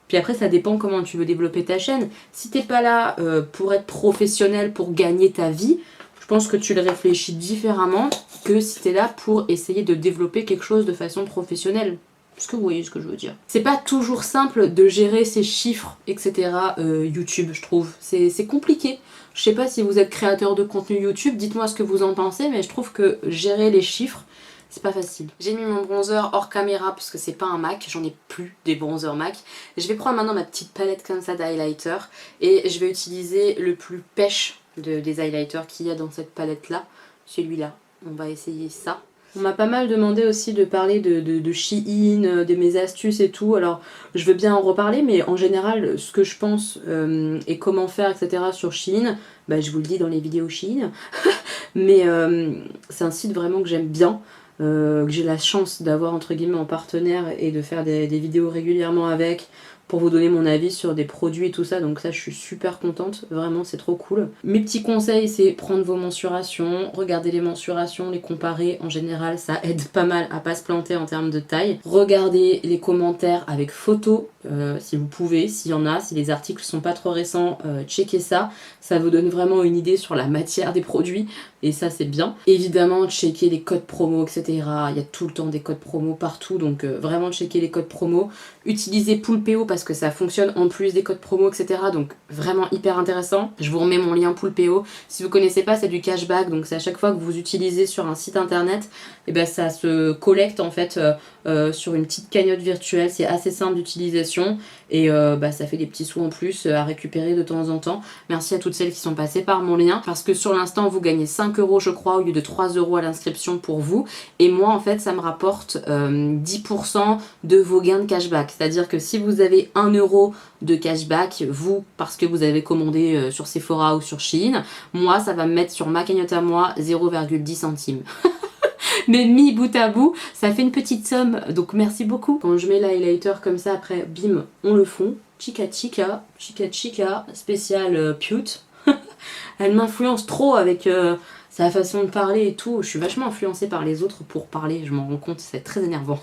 Puis après, ça dépend comment tu veux développer ta chaîne. Si t'es pas là pour être professionnel, pour gagner ta vie, je pense que tu le réfléchis différemment que si t'es là pour essayer de développer quelque chose de façon professionnelle. Est-ce que vous voyez ce que je veux dire? C'est pas toujours simple de gérer ses chiffres, etc. YouTube, je trouve. C'est compliqué. Je sais pas si vous êtes créateur de contenu YouTube, dites-moi ce que vous en pensez, mais je trouve que gérer les chiffres, c'est pas facile. J'ai mis mon bronzer hors caméra parce que c'est pas un MAC, j'en ai plus des bronzers MAC. Je vais prendre maintenant ma petite palette comme ça d'highlighter et je vais utiliser le plus pêche des highlighters qu'il y a dans cette palette là, celui-là. On va essayer ça. On m'a pas mal demandé aussi de parler de Shein, de mes astuces et tout. Alors je veux bien en reparler, mais en général ce que je pense et comment faire etc. sur Shein, bah, je vous le dis dans les vidéos Shein. Mais c'est un site vraiment que j'aime bien, que j'ai la chance d'avoir entre guillemets en partenaire et de faire des vidéos régulièrement avec pour vous donner mon avis sur des produits et tout ça, donc ça je suis super contente, vraiment c'est trop cool. Mes petits conseils, c'est prendre vos mensurations, regarder les mensurations, les comparer, en général ça aide pas mal à pas se planter en termes de taille. Regardez les commentaires avec photos, si vous pouvez, s'il y en a, si les articles sont pas trop récents, checkez ça, ça vous donne vraiment une idée sur la matière des produits, et ça c'est bien. Évidemment, checker les codes promo, etc. Il y a tout le temps des codes promo partout, donc vraiment checker les codes promo. Utilisez Poulpeo parce que ça fonctionne en plus des codes promo, etc. Donc vraiment hyper intéressant. Je vous remets mon lien Poulpeo. Si vous connaissez pas, c'est du cashback, donc c'est à chaque fois que vous utilisez sur un site internet, et ben ça se collecte en fait sur une petite cagnotte virtuelle. C'est assez simple d'utilisation et ça fait des petits sous en plus à récupérer de temps en temps. Merci à toutes celles qui sont passées par mon lien parce que sur l'instant vous gagnez 5 € je crois au lieu de 3 € à l'inscription pour vous, et moi en fait ça me rapporte 10% de vos gains de cashback. C'est-à-dire que si vous avez 1 € de cashback, vous, parce que vous avez commandé sur Sephora ou sur Shein, moi ça va me mettre sur ma cagnotte à moi 0,10 centimes. Mais mis bout à bout, ça fait une petite somme, donc merci beaucoup. Quand je mets l'highlighter comme ça, après, bim, on le fond. Chica chica, chica chica, spécial pute. Elle m'influence trop avec sa façon de parler et tout. Je suis vachement influencée par les autres pour parler, je m'en rends compte, c'est très énervant.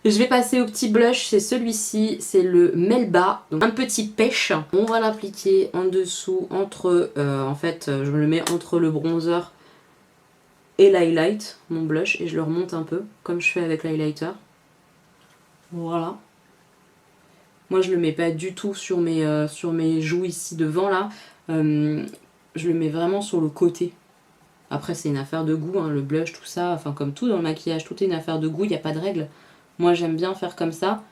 Je vais passer au petit blush, c'est celui-ci, c'est le Melba, donc un petit pêche. On va l'appliquer en dessous, entre, en fait, je me le mets entre le bronzer et l'highlight, mon blush, et je le remonte un peu, comme je fais avec l'highlighter. Voilà. Moi je le mets pas du tout sur mes joues ici devant là, je le mets vraiment sur le côté. Après c'est une affaire de goût, hein, le blush, tout ça, enfin comme tout dans le maquillage, tout est une affaire de goût, il n'y a pas de règle. Moi j'aime bien faire comme ça,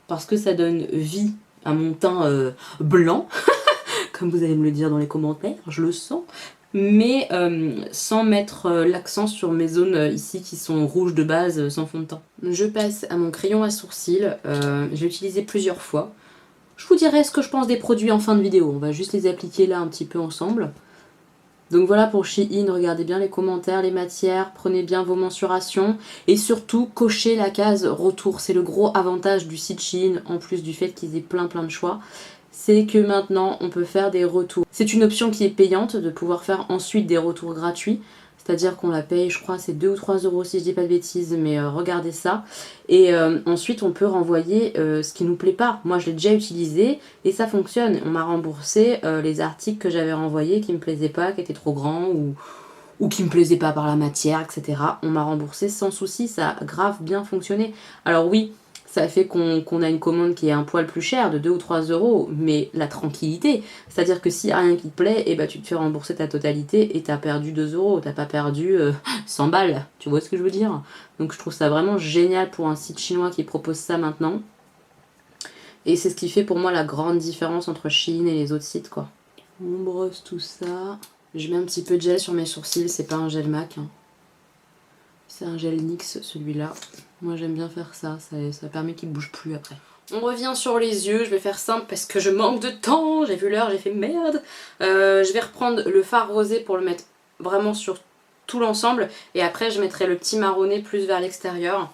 parce que ça donne vie à mon teint blanc, comme vous allez me le dire dans les commentaires, je le sens. Mais sans mettre l'accent sur mes zones ici qui sont rouges de base sans fond de teint. Je passe à mon crayon à sourcils, je l'ai utilisé plusieurs fois. Je vous dirai ce que je pense des produits en fin de vidéo, on va juste les appliquer là un petit peu ensemble. Donc voilà pour Shein, regardez bien les commentaires, les matières, prenez bien vos mensurations et surtout cochez la case retour. C'est le gros avantage du site Shein, en plus du fait qu'ils aient plein de choix. C'est que maintenant on peut faire des retours. C'est une option qui est payante de pouvoir faire ensuite des retours gratuits. C'est-à-dire qu'on la paye, je crois c'est 2 ou 3 € si je dis pas de bêtises, mais regardez ça. Et ensuite on peut renvoyer ce qui nous plaît pas. Moi je l'ai déjà utilisé et ça fonctionne. On m'a remboursé les articles que j'avais renvoyés qui me plaisaient pas, qui étaient trop grands ou qui me plaisaient pas par la matière, etc. On m'a remboursé sans souci, ça a grave bien fonctionné. Alors oui, ça fait qu'on a une commande qui est un poil plus chère, de 2 ou 3 €, mais la tranquillité, c'est-à-dire que s'il n'y a rien qui te plaît, et bah tu te fais rembourser ta totalité et t'as perdu 2 €, t'as pas perdu 100 balles, tu vois ce que je veux dire? Donc je trouve ça vraiment génial pour un site chinois qui propose ça maintenant. Et c'est ce qui fait pour moi la grande différence entre Shein et les autres sites, quoi. On brosse tout ça. Je mets un petit peu de gel sur mes sourcils, c'est pas un gel MAC, hein. C'est un gel NYX celui-là. Moi j'aime bien faire ça, ça permet qu'il ne bouge plus après. On revient sur les yeux, je vais faire simple parce que je manque de temps, j'ai vu l'heure, j'ai fait merde. Je vais reprendre le fard rosé pour le mettre vraiment sur tout l'ensemble et après je mettrai le petit marronné plus vers l'extérieur.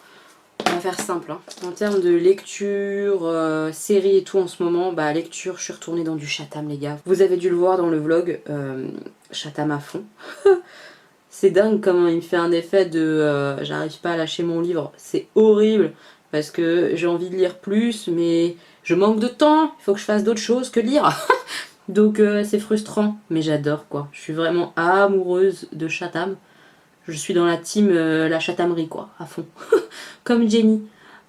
On va faire simple, hein. En termes de lecture, série et tout en ce moment, bah lecture, je suis retournée dans du Chatham les gars. Vous avez dû le voir dans le vlog, Chatham à fond. C'est dingue comment il me fait un effet de j'arrive pas à lâcher mon livre, c'est horrible parce que j'ai envie de lire plus mais je manque de temps, il faut que je fasse d'autres choses que lire. Donc c'est frustrant, mais j'adore quoi. Je suis vraiment amoureuse de Chatham. Je suis dans la team la Chathamerie quoi, à fond. Comme Jenny.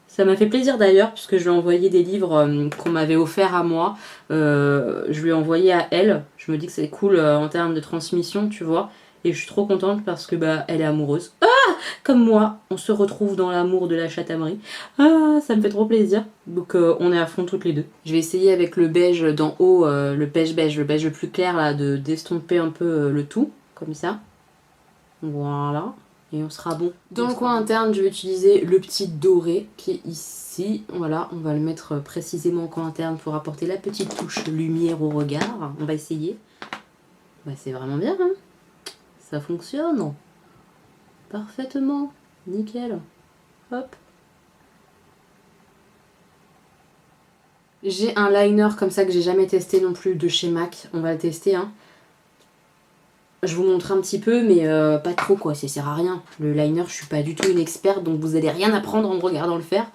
Ça m'a fait plaisir d'ailleurs puisque je lui ai envoyé des livres qu'on m'avait offerts à moi. Je lui ai envoyé à elle. Je me dis que c'est cool en termes de transmission, tu vois. Et je suis trop contente parce que bah elle est amoureuse. Ah, Comme moi, on se retrouve dans l'amour de la chatamerie. Ah, ça me fait trop plaisir. Donc on est à fond toutes les deux. Je vais essayer avec le beige d'en haut, le beige le plus clair là, d'estomper un peu le tout, comme ça. Voilà. Et on sera bon. Dans le coin interne, je vais utiliser le petit doré qui est ici. Voilà, on va le mettre précisément au coin interne pour apporter la petite touche lumière au regard. On va essayer. Bah, c'est vraiment bien, hein. Ça fonctionne. Parfaitement. Nickel. Hop. J'ai un liner comme ça que j'ai jamais testé non plus de chez MAC. On va le tester, hein. Je vous montre un petit peu, mais pas trop quoi, ça sert à rien. Le liner, je suis pas du tout une experte, donc vous allez rien apprendre en me regardant le faire.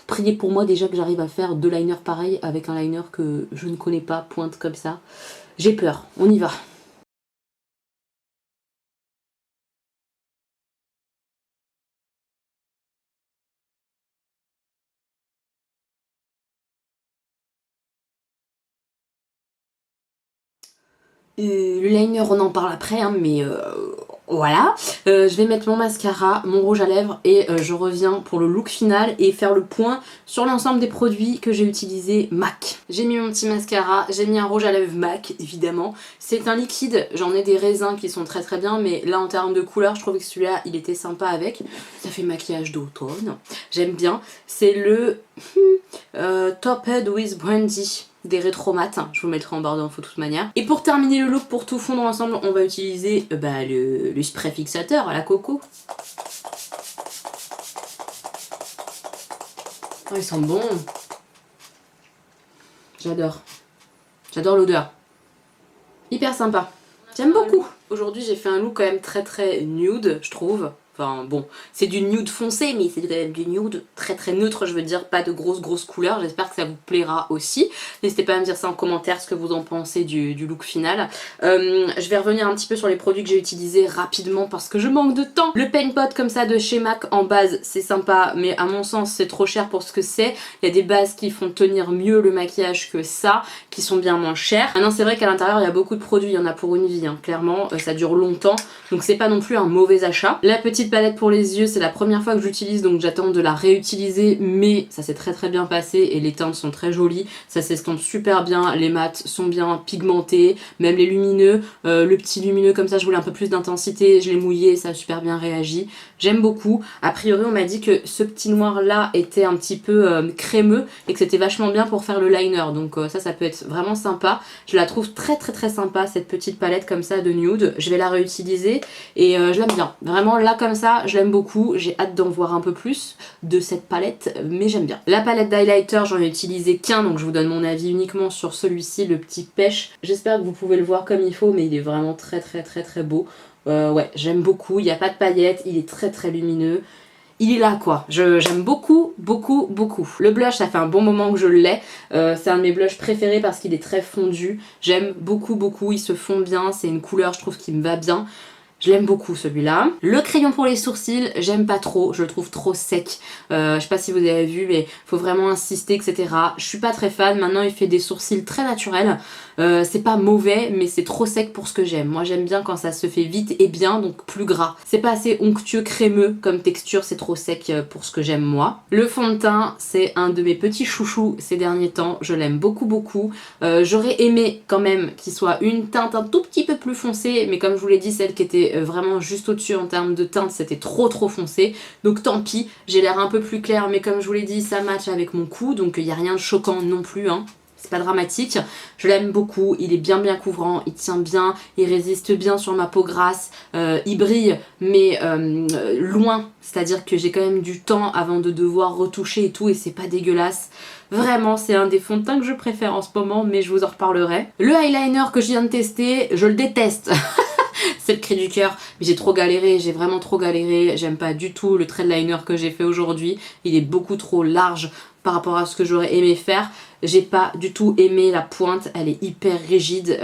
Priez pour moi déjà que j'arrive à faire 2 liners pareils avec un liner que je ne connais pas, pointe comme ça. J'ai peur, on y va. Le liner, on en parle après, hein, mais voilà. Je vais mettre mon mascara, mon rouge à lèvres et je reviens pour le look final et faire le point sur l'ensemble des produits que j'ai utilisés MAC. J'ai mis mon petit mascara, j'ai mis un rouge à lèvres MAC, évidemment. C'est un liquide, j'en ai des raisins qui sont très très bien, mais là en termes de couleur, je trouvais que celui-là, il était sympa avec. Ça fait maquillage d'automne, j'aime bien. C'est le Toped with Brandy des rétromates, je vous mettrai en barre d'infos de toute manière. Et pour terminer le look, pour tout fondre ensemble, on va utiliser le spray fixateur à la coco. Oh, ils sont bons. J'adore. J'adore l'odeur. Hyper sympa. J'aime beaucoup. Aujourd'hui, j'ai fait un look quand même très très nude, je trouve. Enfin bon, c'est du nude foncé, mais c'est quand même du nude très très neutre, je veux dire, pas de grosses couleurs. J'espère que ça vous plaira aussi. N'hésitez pas à me dire ça en commentaire, ce que vous en pensez du look final. Je vais revenir un petit peu sur les produits que j'ai utilisés rapidement parce que je manque de temps. Le Paint Pot comme ça de chez MAC en base, c'est sympa, mais à mon sens, c'est trop cher pour ce que c'est. Il y a des bases qui font tenir mieux le maquillage que ça, qui sont bien moins chères. Maintenant, c'est vrai qu'à l'intérieur, il y a beaucoup de produits, il y en a pour une vie, hein, clairement. Ça dure longtemps, donc c'est pas non plus un mauvais achat. La petite palette pour les yeux, c'est la première fois que j'utilise, donc j'attends de la réutiliser, mais ça s'est très très bien passé et les teintes sont très jolies, ça s'estompe super bien, les mats sont bien pigmentés, même les lumineux, le petit lumineux comme ça, je voulais un peu plus d'intensité, je l'ai mouillé, ça a super bien réagi, j'aime beaucoup. A priori on m'a dit que ce petit noir là était un petit peu crémeux et que c'était vachement bien pour faire le liner, donc ça peut être vraiment sympa. Je la trouve très très très sympa cette petite palette comme ça de nude, je vais la réutiliser et je l'aime bien, vraiment là comme ça je l'aime beaucoup, j'ai hâte d'en voir un peu plus de cette palette, mais j'aime bien. La palette d'highlighter, j'en ai utilisé qu'un, donc je vous donne mon avis uniquement sur celui-ci, le petit pêche. J'espère que vous pouvez le voir comme il faut, mais il est vraiment très très très très beau. Ouais, j'aime beaucoup, il n'y a pas de paillettes, il est très très lumineux. Il est là quoi, j'aime beaucoup, beaucoup, beaucoup. Le blush, ça fait un bon moment que je l'ai, c'est un de mes blushs préférés parce qu'il est très fondu. J'aime beaucoup, beaucoup, il se fond bien, c'est une couleur je trouve qui me va bien. Je l'aime beaucoup celui-là. Le crayon pour les sourcils, j'aime pas trop, je le trouve trop sec. Je sais pas si vous avez vu, mais faut vraiment insister, etc. Je suis pas très fan, maintenant il fait des sourcils très naturels. C'est pas mauvais, mais c'est trop sec pour ce que j'aime. Moi j'aime bien quand ça se fait vite et bien, donc plus gras. C'est pas assez onctueux, crémeux comme texture, c'est trop sec pour ce que j'aime moi. Le fond de teint, c'est un de mes petits chouchous ces derniers temps, je l'aime beaucoup beaucoup. J'aurais aimé quand même qu'il soit une teinte un tout petit peu plus foncée, mais comme je vous l'ai dit, celle qui était vraiment juste au-dessus en termes de teinte, c'était trop foncé, donc tant pis, j'ai l'air un peu plus clair, mais comme je vous l'ai dit, ça match avec mon cou, donc il n'y a rien de choquant non plus, hein. C'est pas dramatique, je l'aime beaucoup, il est bien couvrant, il tient bien, il résiste bien sur ma peau grasse, il brille mais loin, c'est-à-dire que j'ai quand même du temps avant de devoir retoucher et tout et c'est pas dégueulasse. Vraiment c'est un des fonds de teint que je préfère en ce moment, mais je vous en reparlerai. Le eyeliner que je viens de tester, je le déteste. C'est le cri du cœur, mais j'ai trop galéré, j'ai vraiment trop galéré, j'aime pas du tout le trait de liner que j'ai fait aujourd'hui, il est beaucoup trop large par rapport à ce que j'aurais aimé faire. J'ai pas du tout aimé la pointe, elle est hyper rigide,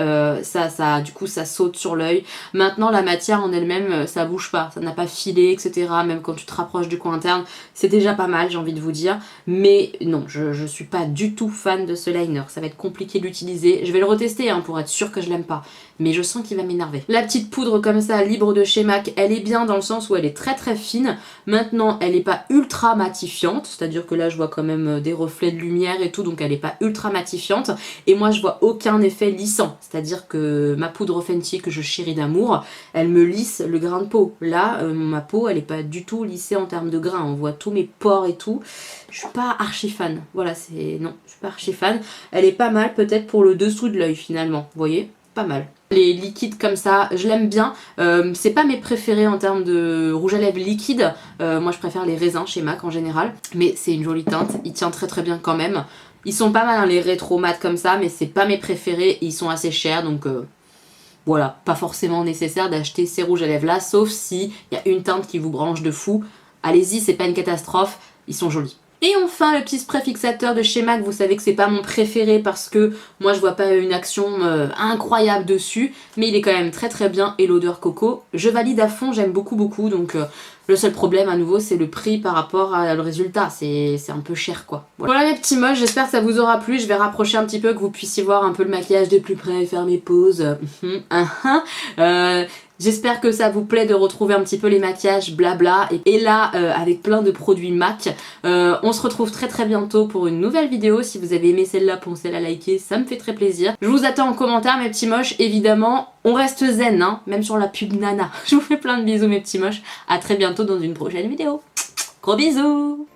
du coup ça saute sur l'œil. Maintenant la matière en elle-même, ça bouge pas, ça n'a pas filé, etc. Même quand tu te rapproches du coin interne, c'est déjà pas mal, j'ai envie de vous dire. Mais non, je suis pas du tout fan de ce liner, ça va être compliqué de l'utiliser. Je vais le retester hein, pour être sûr que je l'aime pas, mais je sens qu'il va m'énerver. La petite poudre comme ça, libre de chez MAC, elle est bien dans le sens où elle est très très fine. Maintenant, elle est pas ultra matifiante, c'est-à-dire que là je vois quand même des reflets de lumière et tout, donc elle est pas ultra matifiante. Et moi je vois aucun effet lissant, c'est-à-dire que ma poudre Fenty que je chéris d'amour, elle me lisse le grain de peau. Là, ma peau elle est pas du tout lissée en termes de grains, on voit tous mes pores et tout. Je suis pas archi fan, voilà, non, je suis pas archi fan. Elle est pas mal peut-être pour le dessous de l'œil finalement, vous voyez, pas mal. Les liquides comme ça, je l'aime bien. C'est pas mes préférés en termes de rouge à lèvres liquide. Moi je préfère les raisins chez MAC en général. Mais c'est une jolie teinte, il tient très très bien quand même. Ils sont pas mal hein, les rétro mat comme ça, mais c'est pas mes préférés. Ils sont assez chers donc voilà, pas forcément nécessaire d'acheter ces rouges à lèvres là, sauf si il y a une teinte qui vous branche de fou. Allez-y, c'est pas une catastrophe, ils sont jolis. Et enfin le petit spray fixateur de chez MAC, vous savez que c'est pas mon préféré parce que moi je vois pas une action incroyable dessus, mais il est quand même très très bien et l'odeur coco, je valide à fond, j'aime beaucoup donc le seul problème à nouveau c'est le prix par rapport à le résultat, c'est un peu cher quoi. Voilà mes petits moches, j'espère que ça vous aura plu, je vais rapprocher un petit peu que vous puissiez voir un peu le maquillage de plus près, faire mes pauses. J'espère que ça vous plaît de retrouver un petit peu les maquillages blabla et là avec plein de produits MAC. On se retrouve très très bientôt pour une nouvelle vidéo. Si vous avez aimé celle-là, pensez à la liker, ça me fait très plaisir. Je vous attends en commentaire mes petits moches, évidemment. On reste zen, hein, même sur la pub Nana. Je vous fais plein de bisous mes petits moches. À très bientôt dans une prochaine vidéo. Gros bisous.